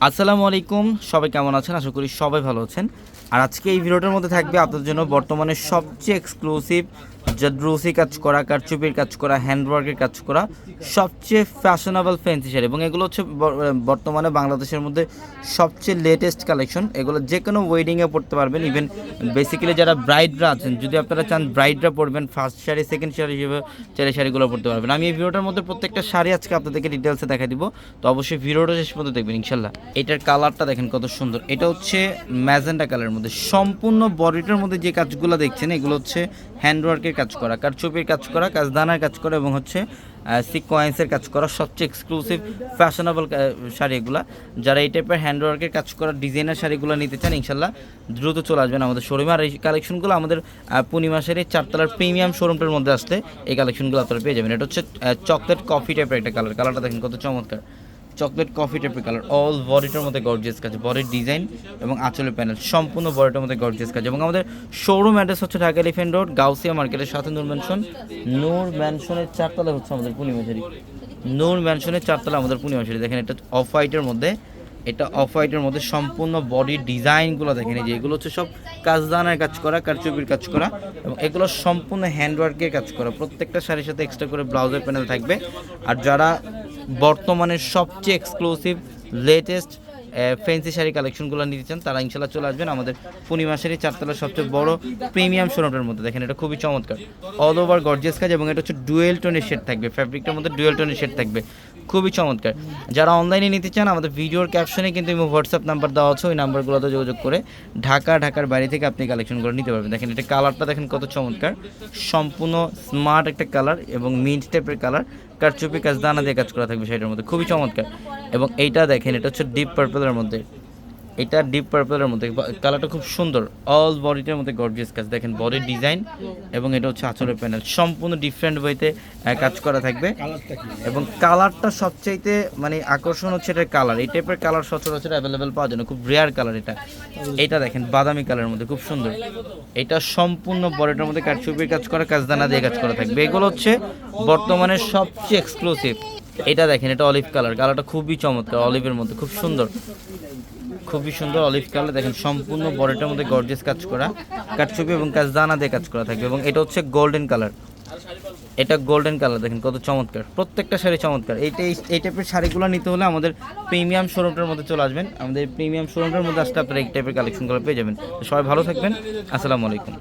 আসসালামু আলাইকুম, সবাই কেমন আছেন? আশা করি সবাই ভালো আছেন। আর আজকে এই ভিডিওটার মধ্যে থাকবে আপনাদের জন্য বর্তমানে সবচেয়ে এক্সক্লুসিভ জাদ্রুসি কাজ করা, কারচুপির কাজ করা, হ্যান্ডওয়ার্কের কাজ করা সবচেয়ে ফ্যাশনেবল ফ্যান্সি শাড়ি, এবং এগুলো হচ্ছে বর্তমানে বাংলাদেশের মধ্যে সবচেয়ে লেটেস্ট কালেকশন। এগুলো যে কোনো ওয়েডিংয়ে পড়তে পারবেন। ইভেন বেসিক্যালি যারা ব্রাইডরা আছেন, যদি আপনারা চান ব্রাইডরা পরবেন, ফার্স্ট শাড়ি সেকেন্ড শাড়ি হিসেবে চাইলে শাড়িগুলো পড়তে পারবেন। আমি এই ভিডিওটার মধ্যে প্রত্যেকটা শাড়ি আজকে আপনাদেরকে ডিটেলসে দেখা দিব, তো অবশ্যই ভিডিওটা শেষ পর্যন্ত দেখবেন ইনশাল্লাহ। এটার কালারটা দেখেন কত সুন্দর। এটা হচ্ছে ম্যাজেন্টা কালারের মধ্যে, সম্পূর্ণ বডিটার মধ্যে যে কাজগুলো দেখছেন এগুলো হচ্ছে হ্যান্ডওয়ার্কের কাজ করা, কারচুপির কাজ করা, কাজদানার কাজ করা এবং হচ্ছে সিকোয়েন্সের কাজ করা সবচেয়ে এক্সক্লুসিভ ফ্যাশনেবল শাড়ি এগুলো। যারা এই টাইপের হ্যান্ডওয়ার্কের কাজ করা ডিজাইনার শাড়িগুলো নিতে চান ইনশাল্লাহ দ্রুত চলে আসবেন আমাদের শোরুমে। আর এই কালেকশনগুলো আমাদের পূর্ণিমাসের এই চারতলার প্রিমিয়াম শোরুমটার মধ্যে আসলে এই কালেকশনগুলো আপনারা পেয়ে যাবেন। এটা হচ্ছে চকলেট কফি টাইপের একটা কালার। কালারটা দেখেন কত চমৎকার, চকলেট কফি টাইপের কালার। অল বডিটার মধ্যে গর্জিয়াস কাজ, বডির ডিজাইন এবং আঁচলের প্যানেল সম্পূর্ণ বডিটার মধ্যে গর্জিয়াস কাজ। এবং আমাদের শোরুম অ্যাড্রেস হচ্ছে ঢাকা এলিফ্যান্ট রোড, গাউসিয়া মার্কেটের সাথে নূর ম্যানশন। নূর ম্যানশনের চারতলা হচ্ছে আমাদের পূর্ণিমাশারি। নূর ম্যানশনের চারতলা আমাদের পূর্ণিমাশারি। দেখেন এটা অফ হোয়াইটের মধ্যে, এটা অফ হোয়াইটের মধ্যে সম্পূর্ণ বডির ডিজাইনগুলো দেখেন। এই যে এগুলো হচ্ছে সব কাজদানার কাজ করা, কারচুপির কাজ করা এবং এগুলো সম্পূর্ণ হ্যান্ডওয়ার্কের কাজ করা। প্রত্যেকটা শাড়ির সাথে এক্সট্রা করে ব্লাউজের প্যানেল থাকবে। আর যারা বর্তমানের সবচেয়ে এক্সক্লুসিভ লেটেস্ট ফ্যান্সি শাড়ি কালেকশনগুলো নিতে চান তারা ইনশাল্লাহ চলে আসবেন আমাদের পূর্ণিমাশারি চারতলার সবচেয়ে বড় প্রিমিয়াম শোরুমটার মধ্যে। দেখেন এটা খুবই চমৎকার, অল ওভার গর্জিয়াস কাজ এবং এটা হচ্ছে ডুয়েল টোনের শেড থাকবে, ফ্যাব্রিকটার মধ্যে ডুয়েল টোনের শেড থাকবে, খুবই চমৎকার। যারা অনলাইনে নিতে চান আমাদের ভিডিওর ক্যাপশনে কিন্তু হোয়াটসঅ্যাপ নাম্বার দেওয়া আছে, ওই নাম্বারগুলোতে যোগাযোগ করে ঢাকার বাইরে থেকে আপনি কালেকশনগুলো নিতে পারবেন। দেখেন এটা কালারটা দেখেন কত চমৎকার, সম্পূর্ণ স্মার্ট একটা কালার এবং মিন্ট টাইপের কালার, কারচুপি কাজ দানা দিয়ে কাজ করা থাকবে সেটার মধ্যে, খুবই চমৎকার। এবং এইটা দেখেন এটা হচ্ছে ডিপ পার্পলের মধ্যে, এটা ডিপ পার্পলের মধ্যে কালারটা খুব সুন্দর। অল বডিটার মধ্যে গর্জিয়াস কাজ, দেখেন বডির ডিজাইন এবং এটা হচ্ছে আঁচলের প্যানেল সম্পূর্ণ ডিফারেন্ট ওয়েতে কাজ করা থাকবে। এবং কালারটা সবচাইতে মানে আকর্ষণ হচ্ছে এটার কালার। এই টাইপের কালার সচরাচর অ্যাভেলেবেল পাওয়া যায় না, খুব রেয়ার কালার এটা। এটা দেখেন বাদামি কালারের মধ্যে খুব সুন্দর। এটা সম্পূর্ণ বডিটার মধ্যে কারচুপির কাজ করা, কাজদানা দিয়ে কাজ করা থাকবে। এগুলো হচ্ছে বর্তমানে সবচেয়ে এক্সক্লুসিভ। এটা দেখেন এটা অলিভ কালার, কালারটা খুবই চমৎকার, অলিভের মধ্যে খুব সুন্দর, খুবই সুন্দর অলিভ কালার। দেখেন সম্পূর্ণ বডিটার মধ্যে গর্জিয়াস কাজ করা, কারচুপি এবং কাজদানা দিয়ে কাজ করা থাকবে। এবং এটা হচ্ছে গোল্ডেন কালার, এটা গোল্ডেন কালার দেখেন কত চমৎকার, প্রত্যেকটা শাড়ি চমৎকার। এই টাইপের শাড়িগুলো নিতে হলে আমাদের প্রিমিয়াম শোরুমটার মধ্যে চলে আসবেন। আমাদের প্রিমিয়াম শোরুমটার মধ্যে আসলে আপনারা এই টাইপের কালেকশনগুলো পেয়ে যাবেন। সবাই ভালো থাকবেন, আসসালামু আলাইকুম।